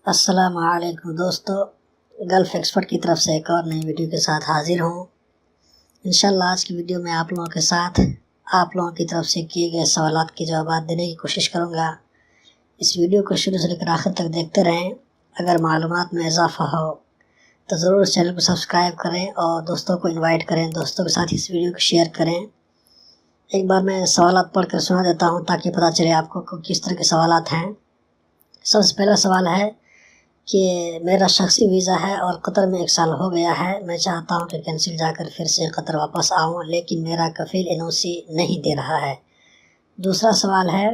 السلام علیکم دوستو، گلف ایکسپرٹ کی طرف سے ایک اور نئی ویڈیو کے ساتھ حاضر ہوں۔ انشاءاللہ آج کی ویڈیو میں آپ لوگوں کے ساتھ آپ لوگوں کی طرف سے کیے گئے سوالات کے جوابات دینے کی کوشش کروں گا۔ اس ویڈیو کو شروع سے لے کر آخر تک دیکھتے رہیں۔ اگر معلومات میں اضافہ ہو تو ضرور اس چینل کو سبسکرائب کریں اور دوستوں کو انوائٹ کریں، دوستوں کے ساتھ اس ویڈیو کو شیئر کریں۔ ایک بار میں سوالات پڑھ کر سنا دیتا ہوں تاکہ پتہ چلے آپ کو کس طرح کے سوالات ہیں۔ سب سے پہلا سوال ہے کہ میرا شخصی ویزا ہے اور قطر میں 1 سال ہو گیا ہے، میں چاہتا ہوں کہ کینسل جا کر پھر سے قطر واپس آؤں، لیکن میرا کفیل NOC نہیں دے رہا ہے۔ دوسرا سوال ہے،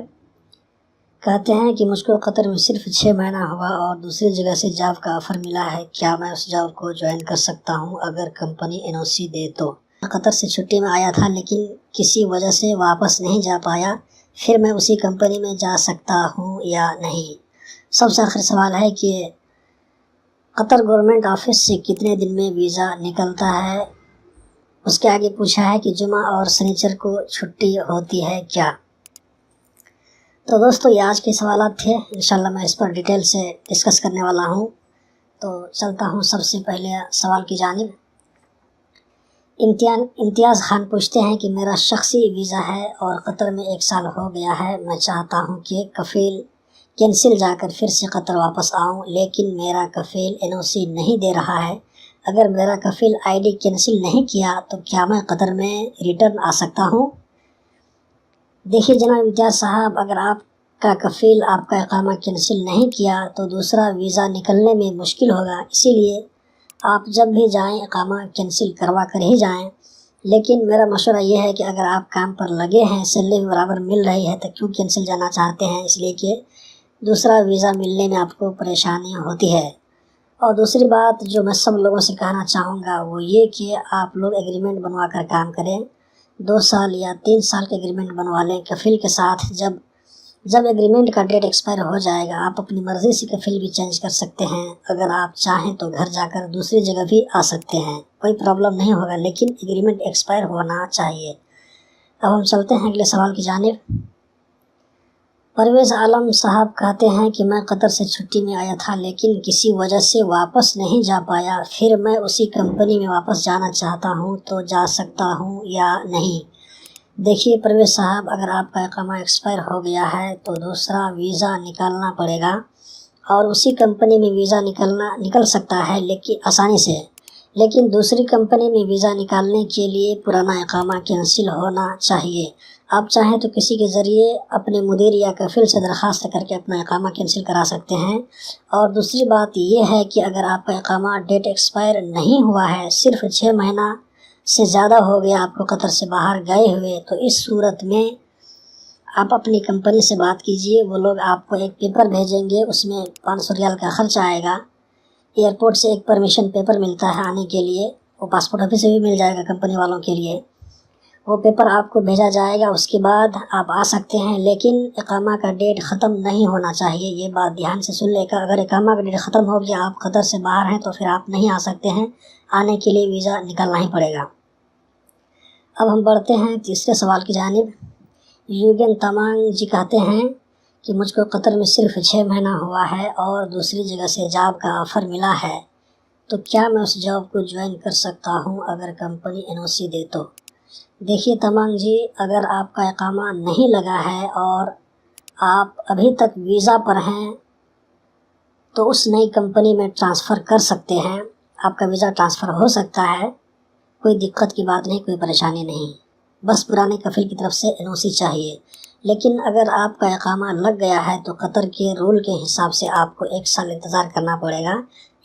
کہتے ہیں کہ مجھ کو قطر میں صرف 6 مہینہ ہوا اور دوسری جگہ سے جاب کا آفر ملا ہے، کیا میں اس جاب کو جوائن کر سکتا ہوں اگر کمپنی NOC دے تو؟ قطر سے چھٹی میں آیا تھا لیکن کسی وجہ سے واپس نہیں جا پایا، پھر میں اسی کمپنی میں جا سکتا ہوں یا نہیں؟ سب سے آخر سوال ہے کہ قطر گورنمنٹ آفس سے کتنے دن میں ویزا نکلتا ہے؟ اس کے آگے پوچھا ہے کہ جمعہ اور سنیچر کو چھٹی ہوتی ہے کیا؟ تو دوستو یہ آج کے سوالات تھے، انشاءاللہ میں اس پر ڈیٹیل سے ڈسکس کرنے والا ہوں۔ تو چلتا ہوں سب سے پہلے سوال کی جانب۔ امتیاز خان پوچھتے ہیں کہ میرا شخصی ویزا ہے اور قطر میں 1 سال ہو گیا ہے، میں چاہتا ہوں کہ کفیل کینسل جا کر پھر سے قطر واپس آؤں، لیکن میرا کفیل NOC نہیں دے رہا ہے۔ اگر میرا کفیل ID کینسل نہیں کیا تو کیا میں قطر میں ریٹرن آ سکتا ہوں؟ دیکھیے جناب امتیاز صاحب، اگر آپ کا کفیل آپ کا اقامہ کینسل نہیں کیا تو دوسرا ویزا نکلنے میں مشکل ہوگا، اسی لیے آپ جب بھی جائیں اقامہ کینسل کروا کر ہی جائیں۔ لیکن میرا مشورہ یہ ہے کہ اگر آپ کام پر لگے ہیں، سیلری برابر مل رہی ہے، تو کیوں کینسل جانا چاہتے ہیں؟ اس لیے کہ دوسرا ویزا ملنے میں آپ کو پریشانی ہوتی ہے۔ اور دوسری بات جو میں سب لوگوں سے کہنا چاہوں گا وہ یہ کہ آپ لوگ ایگریمنٹ بنوا کر کام کریں، 2 سال یا 3 سال کے ایگریمنٹ بنوا لیں کفیل کے ساتھ۔ جب ایگریمنٹ کا ڈیٹ ایکسپائر ہو جائے گا، آپ اپنی مرضی سے کفیل بھی چینج کر سکتے ہیں۔ اگر آپ چاہیں تو گھر جا کر دوسری جگہ بھی آ سکتے ہیں، کوئی پرابلم نہیں ہوگا، لیکن ایگریمنٹ ایکسپائر ہونا چاہیے۔ اب ہم چلتے ہیں اگلے سوال کی جانب۔ پرویز عالم صاحب کہتے ہیں کہ میں قطر سے چھٹی میں آیا تھا لیکن کسی وجہ سے واپس نہیں جا پایا، پھر میں اسی کمپنی میں واپس جانا چاہتا ہوں، تو جا سکتا ہوں یا نہیں؟ دیکھیے پرویز صاحب، اگر آپ کا اقامہ ایکسپائر ہو گیا ہے تو دوسرا ویزا نکالنا پڑے گا، اور اسی کمپنی میں ویزا نکل سکتا ہے لیکن آسانی سے، لیکن دوسری کمپنی میں ویزا نکالنے کے لیے پرانا اقامہ کینسل ہونا چاہیے۔ آپ چاہیں تو کسی کے ذریعے اپنے مدیر یا کفیل سے درخواست کر کے اپنا اقامہ کینسل کرا سکتے ہیں۔ اور دوسری بات یہ ہے کہ اگر آپ کا اقامہ ڈیٹ ایکسپائر نہیں ہوا ہے، صرف 6 مہینہ سے زیادہ ہو گیا آپ کو قطر سے باہر گئے ہوئے، تو اس صورت میں آپ اپنی کمپنی سے بات کیجئے، وہ لوگ آپ کو ایک پیپر بھیجیں گے، اس میں 500 ریال کا خرچ آئے گا۔ ایئرپورٹ سے ایک پرمیشن پیپر ملتا ہے آنے کے لیے، وہ پاسپورٹ آفس سے بھی مل جائے گا کمپنی والوں کے لیے، وہ پیپر آپ کو بھیجا جائے گا، اس کے بعد آپ آ سکتے ہیں، لیکن اقامہ کا ڈیٹ ختم نہیں ہونا چاہیے۔ یہ بات دھیان سے سن لے کر، اگر اقامہ کا ڈیٹ ختم ہو گیا، آپ قطر سے باہر ہیں، تو پھر آپ نہیں آ سکتے ہیں، آنے کے لیے ویزا نکالنا ہی پڑے گا۔ اب ہم بڑھتے ہیں تیسرے سوال کی جانب۔ یوگن تمانگ جی کہتے ہیں کہ مجھ کو قطر میں صرف 6 مہینہ ہوا ہے اور دوسری جگہ سے جاب کا آفر ملا ہے، تو کیا میں اس جاب کو جوائن کر سکتا ہوں اگر کمپنی NOC دے تو؟ دیکھیے تمانگ جی، اگر آپ کا اقامہ نہیں لگا ہے اور آپ ابھی تک ویزا پر ہیں تو اس نئی کمپنی میں ٹرانسفر کر سکتے ہیں، آپ کا ویزا ٹرانسفر ہو سکتا ہے، کوئی دقت کی بات نہیں، کوئی پریشانی نہیں، بس پرانے کفیل کی طرف سے NOC چاہیے۔ لیکن اگر آپ کا اقامہ لگ گیا ہے تو قطر کے رول کے حساب سے آپ کو 1 سال انتظار کرنا پڑے گا،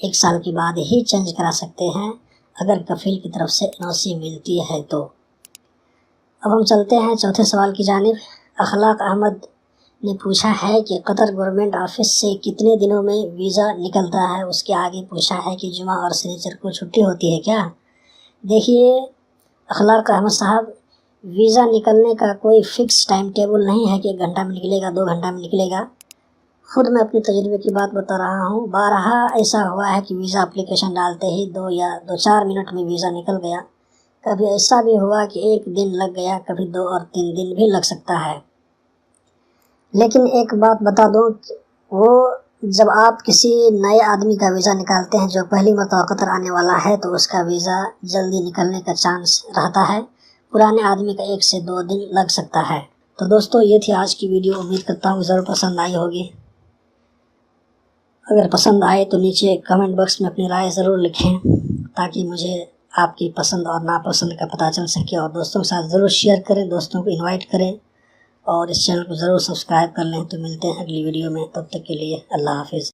1 سال کے بعد ہی چینج کرا سکتے ہیں اگر کفیل کی طرف سے NOC ملتی ہے تو۔ اب ہم چلتے ہیں چوتھے سوال کی جانب۔ اخلاق احمد نے پوچھا ہے کہ قطر گورنمنٹ آفس سے کتنے دنوں میں ویزا نکلتا ہے؟ اس کے آگے پوچھا ہے کہ جمعہ اور سنیچر کو چھٹی ہوتی ہے کیا؟ دیکھیے اخلاق احمد صاحب، ویزا نکلنے کا کوئی فکس ٹائم ٹیبل نہیں ہے کہ 1 گھنٹہ میں نکلے گا، 2 گھنٹہ میں نکلے گا۔ خود میں اپنی تجربے کی بات بتا رہا ہوں، بارہا ایسا ہوا ہے کہ ویزا اپلیکیشن ڈالتے ہی 2 یا 4 منٹ میں ویزا نکل گیا، کبھی ایسا بھی ہوا کہ 1 دن لگ گیا، کبھی 2 اور 3 دن بھی لگ سکتا ہے۔ لیکن ایک بات بتا دوں، وہ جب آپ کسی نئے آدمی کا ویزا نکالتے ہیں جو پہلی مرتبہ قطر آنے والا ہے تو اس کا ویزا جلدی نکلنے کا چانس رہتا ہے، پرانے آدمی کا 1 سے 2 دن لگ سکتا ہے۔ تو دوستو یہ تھی آج کی ویڈیو، امید کرتا ہوں ضرور پسند آئی ہوگی۔ اگر پسند آئے تو نیچے کمنٹ باکس میں اپنی رائے ضرور لکھیں تاکہ مجھے آپ کی پسند اور ناپسند کا پتہ چل سکے، اور دوستوں کے ساتھ ضرور شیئر کریں، دوستوں کو انوائٹ کریں، اور اس چینل کو ضرور سبسکرائب کر لیں۔ تو ملتے ہیں اگلی ویڈیو میں، تب تک کے لیے اللہ حافظ۔